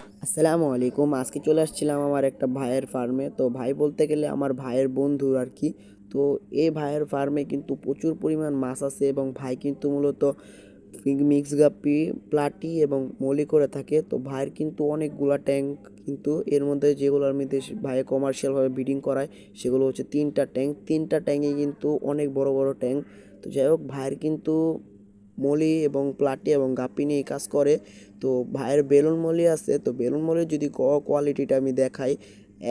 আসসালামু আলাইকুম। আজকে চলে আসছিলাম আমার একটা ভাইয়ের ফার্মে। তো ভাই বলতে গেলে আমার ভাইয়ের বন্ধু আর কি। তো এই ভাইয়ের ফার্মে কিন্তু প্রচুর পরিমাণ মাছ আছে এবং ভাই কিন্তু মূলত মিক্স গাপ্পি, প্লাটি এবং মলি করে থাকে। তো ভাইয়ের কিন্তু অনেকগুলা ট্যাঙ্ক, কিন্তু এর মধ্যে যেগুলোর মধ্যে ভাইয়ে কমার্শিয়ালভাবে ব্রিডিং করায় সেগুলো হচ্ছে 3টা ট্যাঙ্ক। 3টা ট্যাঙ্কে কিন্তু অনেক বড় বড় ট্যাঙ্ক। তো যাই হোক, ভাইয়ের কিন্তু মলি এবং প্লাটি এবং গাপ্পি নিয়ে কাজ করে। তো ভাইয়ের বেলুন মলি আছে। তো বেলুন মলির যদি কোয়ালিটিটা আমি দেখাই,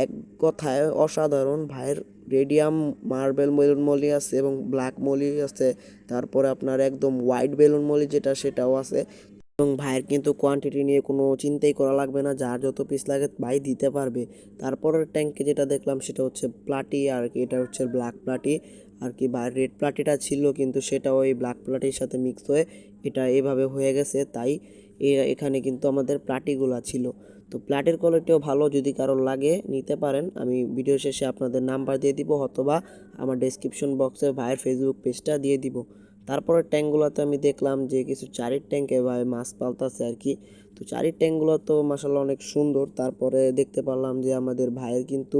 এক কথায় অসাধারণ। ভাইয়ের রেডিয়াম মার্বেল বেলুন মলি আছে এবং ব্ল্যাক মলি আছে। তারপরে আপনার একদম হোয়াইট বেলুন মলি যেটা, সেটাও আছে। এবং ভাইয়ের কিন্তু কোয়ান্টিটি নিয়ে কোনো চিন্তাই করা লাগবে না, যার যত পিস লাগে ভাই দিতে পারবে। তারপরের ট্যাঙ্কে যেটা দেখলাম সেটা হচ্ছে প্লাটি আর কি, এটা হচ্ছে ব্ল্যাক প্লাটি আর কি। বা রেড প্লাটিটা ছিল কিন্তু সেটা ওই ব্ল্যাক প্লাটির সাথে মিক্স হয়ে এটা এভাবে হয়ে গেছে, তাই এখানে কিন্তু আমাদের প্লাটিগুলা ছিল। তো প্লাটের কোয়ালিটিও ভালো, যদি কারোর লাগে নিতে পারেন। আমি ভিডিও শেষে আপনাদের নাম্বার দিয়ে দিব, অথবা আমার ডেসক্রিপশন বক্সে ভাইয়ের ফেসবুক পেজটা দিয়ে দিব। তারপরে ট্যাঙ্কগুলোতে আমি দেখলাম যে কিছু চারির ট্যাঙ্কে ভাই মাছ পালতাছে আর কি। তো চারির ট্যাঙ্কগুলো তো মাসাল্লাহ অনেক সুন্দর। তারপরে দেখতে পারলাম যে আমাদের ভাইয়ের কিন্তু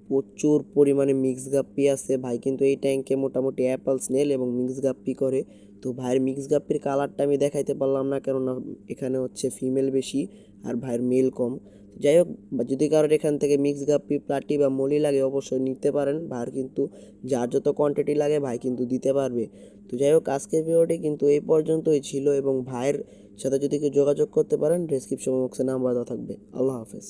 প্রচুর পরিমাণে মিক্স গাপ্পি আছে। ভাই কিন্তু এই ট্যাঙ্কে মোটামুটি অ্যাপেল স্নেল এবং মিক্স গাপ্পি করে। তো ভাইয়ের মিক্স গাপ্পির কালারটা আমি দেখাইতে পারলাম না, কেননা এখানে হচ্ছে ফিমেল বেশি আর ভাইয়ের মেল কম। যাই হোক, যদি কারোর এখান থেকে মিক্স গাপ্পি, প্লাটি বা মলি লাগে অবশ্যই নিতে পারেন। ভাইয়ের কিন্তু যার যত কোয়ান্টিটি লাগে ভাই কিন্তু দিতে পারবে। তো যাই হোক, আজকের ভিডিওটি কিন্তু এই পর্যন্তই ছিল, এবং ভাইয়ের সাথে যদি কেউ যোগাযোগ করতে পারেন, ডেসক্রিপশন বক্সে নাম্বার দেওয়া থাকবে। আল্লাহ হাফেজ।